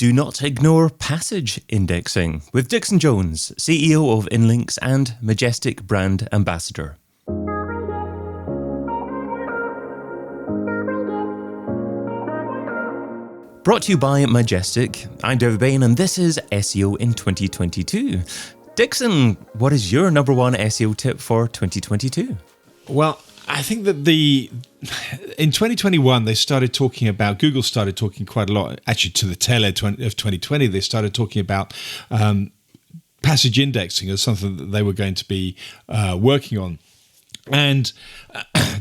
Do not ignore passage indexing with Dixon Jones, CEO of InLinks and Majestic brand ambassador. Brought to you by Majestic. I'm David Bain and this is SEO in 2022. Dixon, what is your number one SEO tip for 2022? Well, I think that in 2021, Google started talking quite a lot, actually to the tail end of 2020, they started talking about passage indexing as something that they were going to be working on. And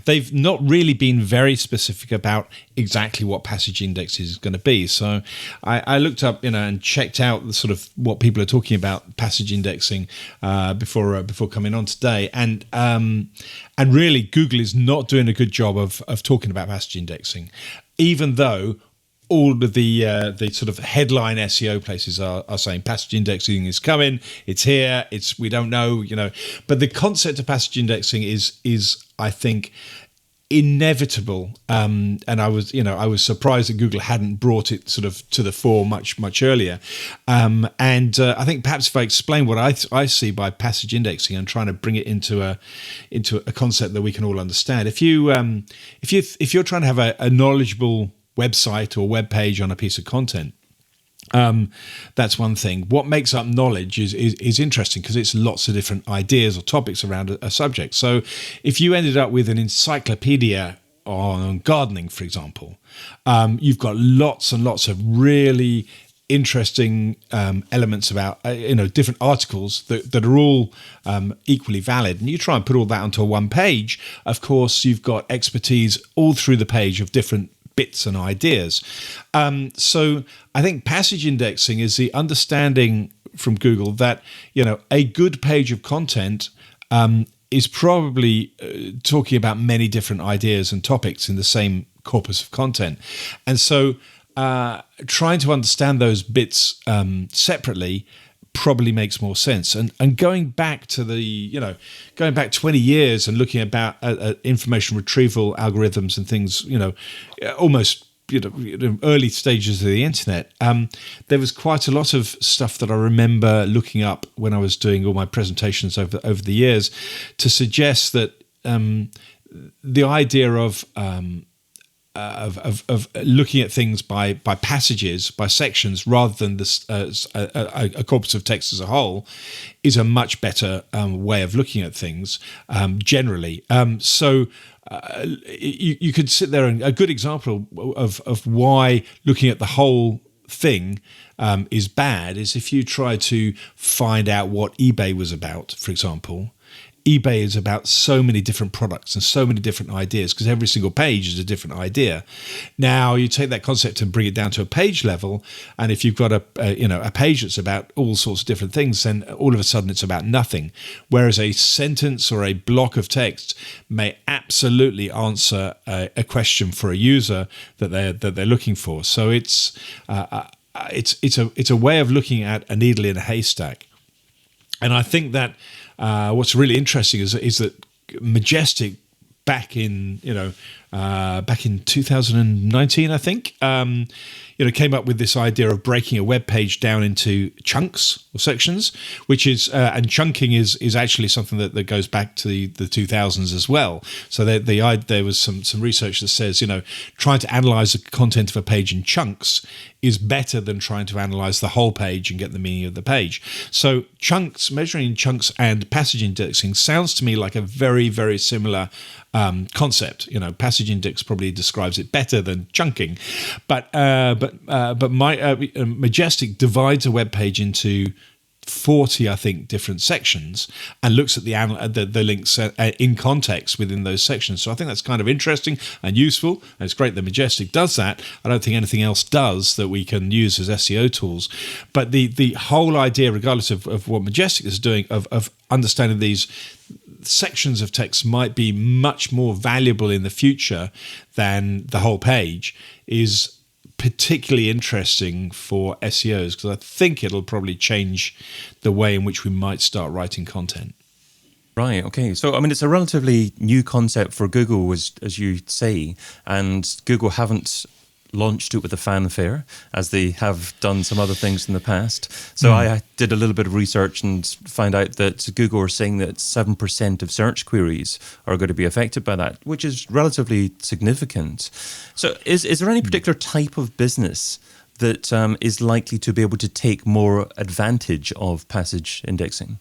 they've not really been very specific about exactly what passage index is going to be. So I looked up, and checked out the sort of what people are talking about passage indexing before coming on today. And really, Google is not doing a good job of talking about passage indexing, even though all of the sort of headline SEO places are saying passage indexing is coming, it's here, we don't know, But the concept of passage indexing is I think inevitable. And I was surprised that Google hadn't brought it sort of to the fore much earlier. And I think perhaps if I explain what I see by passage indexing and trying to bring it into a concept that we can all understand. If you're trying to have a knowledgeable website or web page on a piece of content, that's one thing. What makes up knowledge is interesting because it's lots of different ideas or topics around a subject. So if you ended up with an encyclopedia on gardening, for example, you've got lots and lots of really interesting elements about different articles that are all equally valid, and you try and put all that onto one page. Of course, you've got expertise all through the page of different bits and ideas. So I think passage indexing is the understanding from Google that, a good page of content is probably talking about many different ideas and topics in the same corpus of content. And so trying to understand those bits separately probably makes more sense. And going back to going back 20 years and looking about information retrieval algorithms and things, almost early stages of the internet, there was quite a lot of stuff that I remember looking up when I was doing all my presentations over the years to suggest that the idea of looking at things by passages, by sections, rather than a corpus of text as a whole, is a much better way of looking at things generally. So you could sit there, and a good example of why looking at the whole thing is bad is if you try to find out what eBay was about, for example. eBay is about so many different products and so many different ideas because every single page is a different idea. Now you take that concept and bring it down to a page level, and if you've got a page that's about all sorts of different things, then all of a sudden it's about nothing. Whereas a sentence or a block of text may absolutely answer a question for a user that they're looking for. So it's a way of looking at a needle in a haystack, and I think that. What's really interesting is that Majestic back in 2019, I think, came up with this idea of breaking a web page down into chunks or sections, which is and chunking is actually something that goes back to the 2000s as well. So there was some research that says trying to analyze the content of a page in chunks is better than trying to analyze the whole page and get the meaning of the page. So measuring chunks and passage indexing sounds to me like a very, very similar concept. Passage index probably describes it better than chunking, but Majestic divides a web page into 40, I think, different sections and looks at the links in context within those sections. So I think that's kind of interesting and useful. And it's great that Majestic does that. I don't think anything else does that we can use as SEO tools. But the whole idea, regardless of what Majestic is doing, of understanding these sections of text might be much more valuable in the future than the whole page is particularly interesting for SEOs, because I think it'll probably change the way in which we might start writing content. Right, okay. So, it's a relatively new concept for Google, as you say, and Google haven't launched it with a fanfare, as they have done some other things in the past. So I did a little bit of research and found out that Google are saying that 7% of search queries are going to be affected by that, which is relatively significant. So is there any particular type of business that is likely to be able to take more advantage of passage indexing?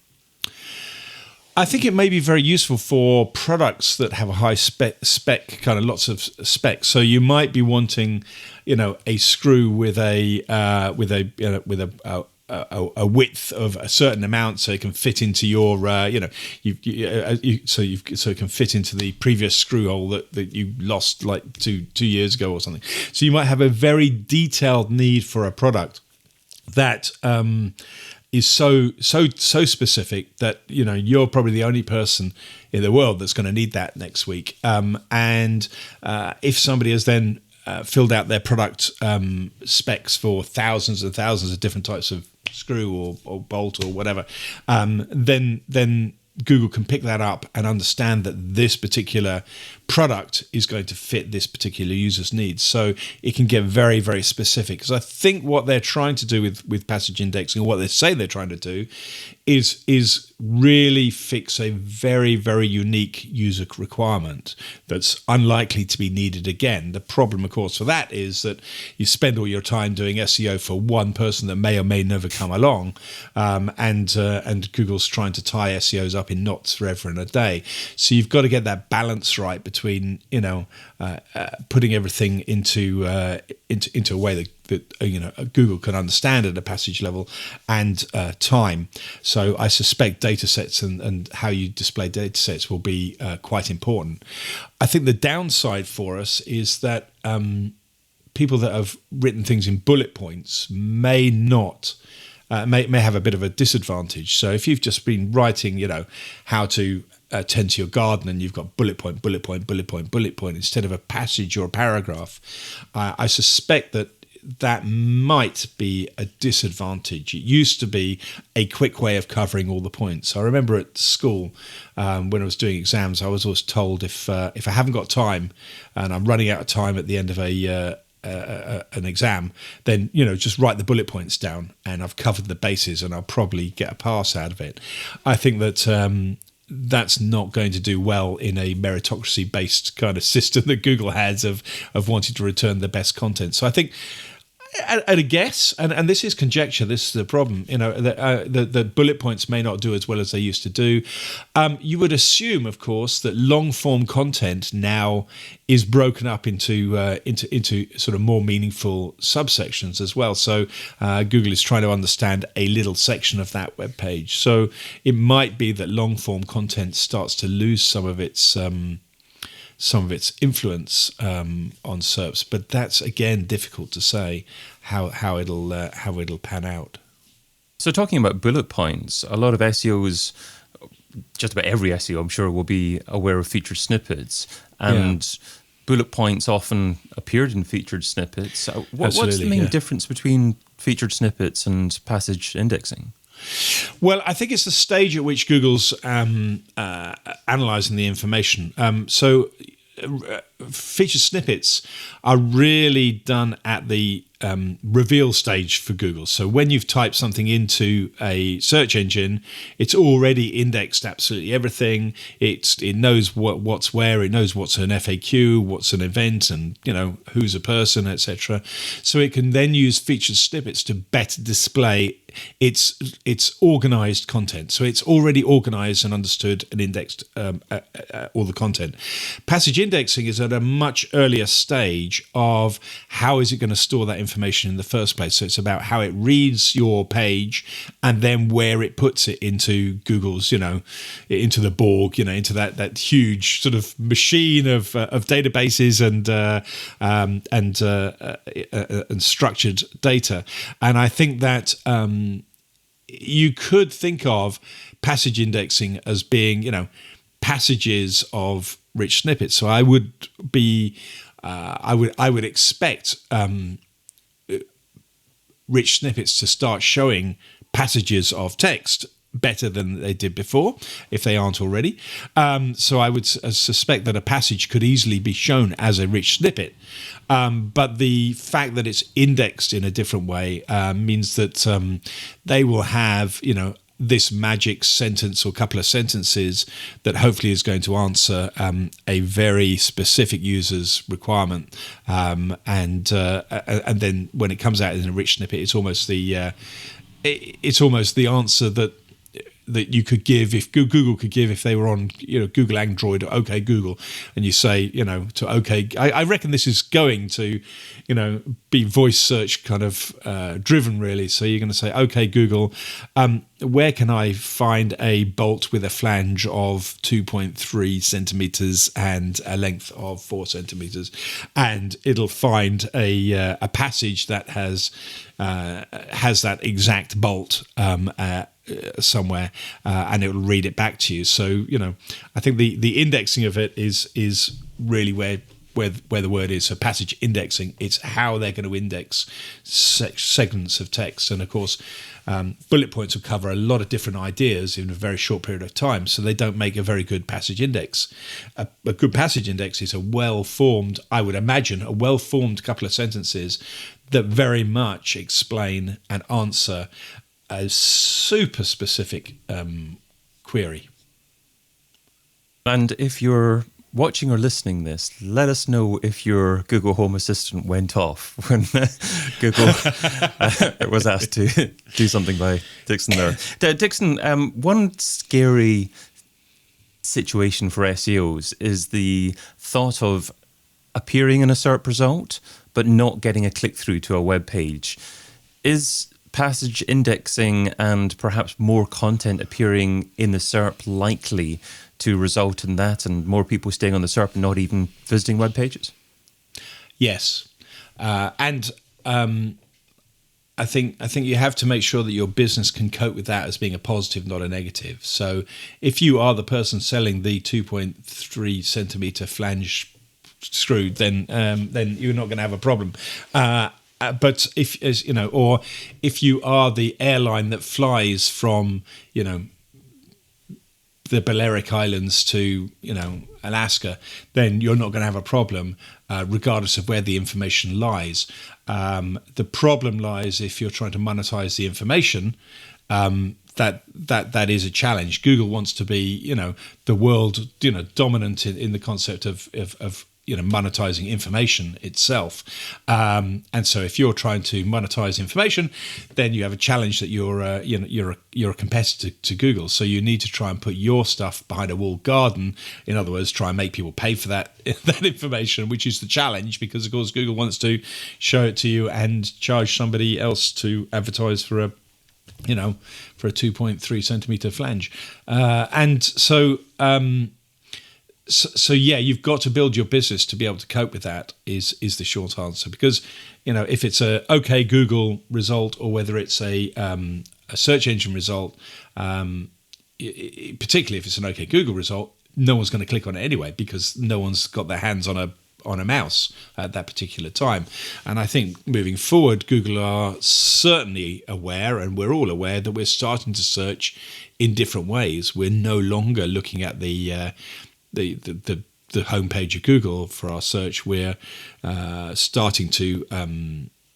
I think it may be very useful for products that have a high spec kind of lots of specs. So you might be wanting, a screw with a width of a certain amount, so it can fit into your, so it can fit into the previous screw hole that you lost like two years ago or something. So you might have a very detailed need for a product that is so specific that you're probably the only person in the world that's going to need that next week. And if somebody has then filled out their product specs for thousands and thousands of different types of screw or bolt or whatever, then Google can pick that up and understand that this particular product is going to fit this particular user's needs. So it can get very, very specific. Because I think what they're trying to do with passage indexing, or what they say they're trying to do, is really fix a very, very unique user requirement that's unlikely to be needed again. The problem, of course, for that is that you spend all your time doing SEO for one person that may or may never come along, and Google's trying to tie SEOs up in knots forever and a day. So you've got to get that balance right between putting everything into a way that Google can understand at a passage level, and time. So I suspect data sets and how you display data sets will be quite important. I think the downside for us is that people that have written things in bullet points may not may have a bit of a disadvantage. So if you've just been writing, how to tend to your garden, and you've got bullet point, bullet point, bullet point, bullet point instead of a passage or a paragraph, I suspect that might be a disadvantage. It used to be a quick way of covering all the points. I remember at school when I was doing exams, I was always told if I haven't got time and I'm running out of time at the end of an exam, then just write the bullet points down and I've covered the bases and I'll probably get a pass out of it. I think that that's not going to do well in a meritocracy-based kind of system that Google has of wanting to return the best content. So I think, at a guess, and this is conjecture, this is the problem, the bullet points may not do as well as they used to do. You would assume, of course, that long-form content now is broken up into sort of more meaningful subsections as well. So Google is trying to understand a little section of that web page. So it might be that long-form content starts to lose some of its influence on SERPs, but that's again difficult to say how it'll pan out. So talking about bullet points, a lot of SEOs, just about every SEO, I'm sure, will be aware of featured snippets, and bullet points often appeared in featured snippets. So what's the main difference between featured snippets and passage indexing? Well, I think it's the stage at which Google's analysing the information. So featured snippets are really done at the reveal stage for Google. So when you've typed something into a search engine, it's already indexed absolutely everything. It knows what's where. It knows what's an FAQ, what's an event, and who's a person, etc. So it can then use featured snippets to better display its organized content. So it's already organized and understood and indexed all the content. Passage indexing is at a much earlier stage of how is it going to store that information in the first place. So it's about how it reads your page and then where it puts it into Google's, into the Borg, into that huge sort of machine of databases and structured data. And I think that you could think of passage indexing as being, passages of rich snippets. So I would be, I would expect rich snippets to start showing passages of text better than they did before, if they aren't already. So I would suspect that a passage could easily be shown as a rich snippet. But the fact that it's indexed in a different way means that they will have, this magic sentence or couple of sentences that hopefully is going to answer a very specific user's requirement. And then when it comes out in a rich snippet, it's almost the answer that you could give if Google could give if they were on Google Android or OK Google, and you say to OK. I reckon this is going to be voice search kind of driven really. So you're going to say OK Google, where can I find a bolt with a flange of 2.3 centimeters and a length of 4 centimeters, and it'll find a passage that has that exact bolt somewhere, and it will read it back to you. So I think the indexing of it is really where the word is. So passage indexing, it's how they're going to index segments of text, and of course bullet points will cover a lot of different ideas in a very short period of time, so they don't make a very good passage index. A good passage index is I would imagine a well-formed couple of sentences that very much explain and answer a super specific query. And if you're watching or listening this, let us know if your Google Home Assistant went off when Google was asked to do something by Dixon there. Dixon, one scary situation for SEOs is the thought of appearing in a SERP result but not getting a click-through to a web page. Is passage indexing and perhaps more content appearing in the SERP likely to result in that and more people staying on the SERP and not even visiting web pages? Yes. And I think you have to make sure that your business can cope with that as being a positive, not a negative. So if you are the person selling the 2.3 centimeter flange screw, then you're not going to have a problem. But if you are the airline that flies from the Balearic Islands to Alaska, then you're not going to have a problem, regardless of where the information lies. The problem lies if you're trying to monetize the information. That is a challenge. Google wants to be the world dominant in the concept of monetizing information itself, and so if you're trying to monetize information, then you have a challenge that you're a competitor to Google. So you need to try and put your stuff behind a walled garden. In other words, try and make people pay for that information, which is the challenge, because of course Google wants to show it to you and charge somebody else to advertise for a 2.3 centimeter flange, and so. So yeah, you've got to build your business to be able to cope with that. Is the short answer, because if it's a OK Google result or whether it's a search engine result, particularly if it's an OK Google result, no one's going to click on it anyway because no one's got their hands on a mouse at that particular time. And I think moving forward, Google are certainly aware, and we're all aware, that we're starting to search in different ways. We're no longer looking at the homepage of Google for our search. We're starting to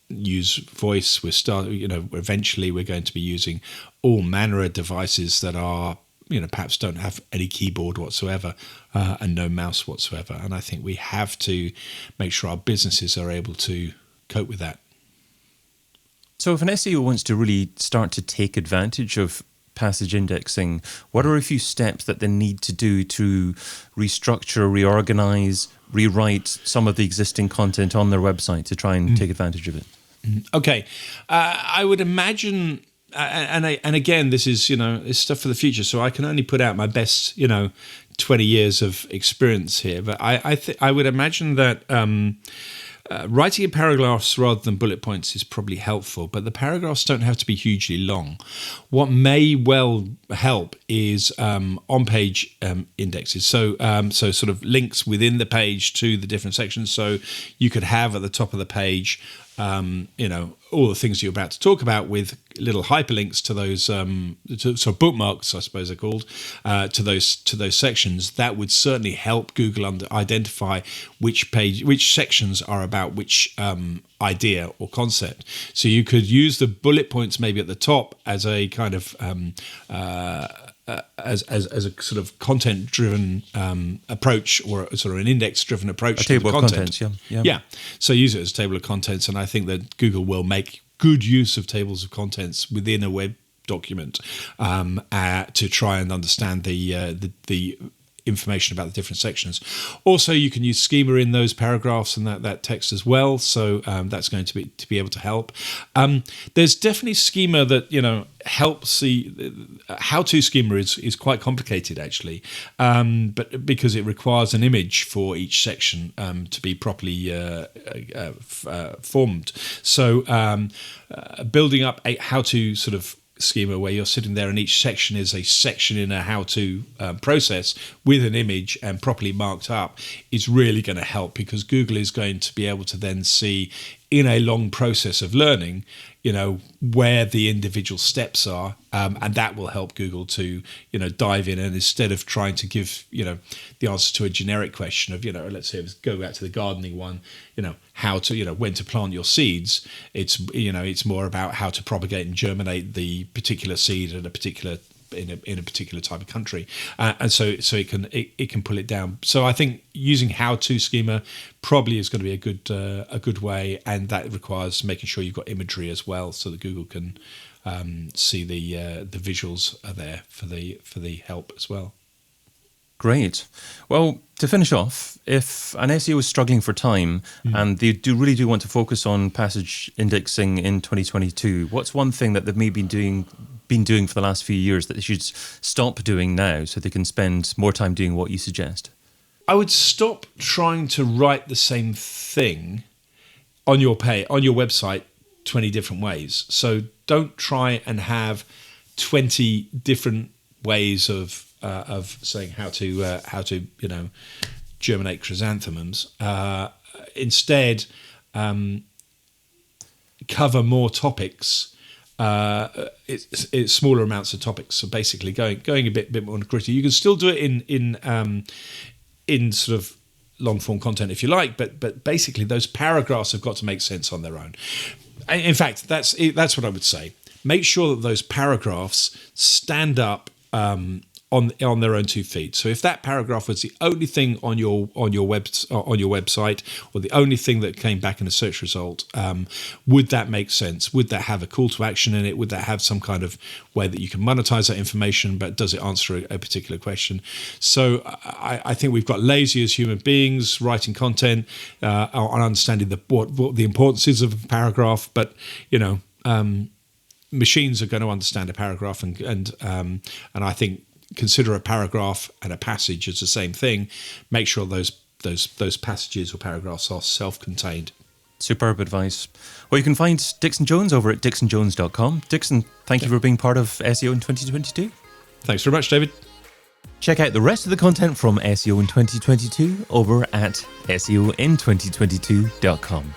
use voice. Eventually we're going to be using all manner of devices that are, perhaps don't have any keyboard whatsoever and no mouse whatsoever. And I think we have to make sure our businesses are able to cope with that. So if an SEO wants to really start to take advantage of passage indexing, what are a few steps that they need to do to restructure, reorganize, rewrite some of the existing content on their website to try and take advantage of it? Okay. I would imagine, and again, this is, it's stuff for the future, so I can only put out my best, 20 years of experience here. But I would imagine that writing in paragraphs rather than bullet points is probably helpful, but the paragraphs don't have to be hugely long. What may well help is on-page indexes, so sort of links within the page to the different sections. So you could have at the top of the page all the things you're about to talk about with little hyperlinks to those so bookmarks, I suppose they're called, to those sections. That would certainly help Google identify which sections are about which idea or concept. So you could use the bullet points maybe at the top as a kind of as a sort of content-driven approach, or a sort of an index-driven approach to table the of content. contents, Yeah. So use it as a table of contents, and I think that Google will make good use of tables of contents within a web document to try and understand the information about the different sections. Also, you can use schema in those paragraphs and that text as well. So that's going to be able to help. There's definitely schema that helps. The how-to schema is quite complicated actually, but because it requires an image for each section to be properly formed. So building up a how-to sort of schema where you're sitting there and each section is a section in a how-to process with an image and properly marked up is really going to help, because Google is going to be able to then see in a long process of learning where the individual steps are, and that will help Google to dive in, and instead of trying to give the answer to a generic question of let's say go back to the gardening one, how to when to plant your seeds, it's more about how to propagate and germinate the particular seed at a particular in a particular type of country, and so it can pull it down. So I think using how-to schema probably is going to be a good way, and that requires making sure you've got imagery as well, so that Google can see the visuals are there for the help as well. Great. Well, to finish off, if an SEO is struggling for time and they really do want to focus on passage indexing in 2022, what's one thing that they've maybe been doing for the last few years that they should stop doing now so they can spend more time doing what you suggest? I would stop trying to write the same thing on your website 20 different ways. So don't try and have 20 different ways of saying how to germinate chrysanthemums. Instead, cover more topics. It's smaller amounts of topics. So basically, going a bit more gritty. You can still do it in sort of long form content if you like, but basically those paragraphs have got to make sense on their own. In fact, that's what I would say. Make sure that those paragraphs stand up on their own 2 feet. So if that paragraph was the only thing on your website, or the only thing that came back in a search result, would that make sense? Would that have a call to action in it? Would that have some kind of way that you can monetize that information? But does it answer a particular question? So I think we've got lazy as human beings writing content on understanding what the importance is of a paragraph, but machines are going to understand a paragraph, and I think consider a paragraph and a passage as the same thing. Make sure those passages or paragraphs are self-contained. Superb advice. Well, you can find Dixon Jones over at dixonjones.com. Dixon, thank you for being part of SEO in 2022. Thanks very much, David. Check out the rest of the content from SEO in 2022 over at SEOin2022.com.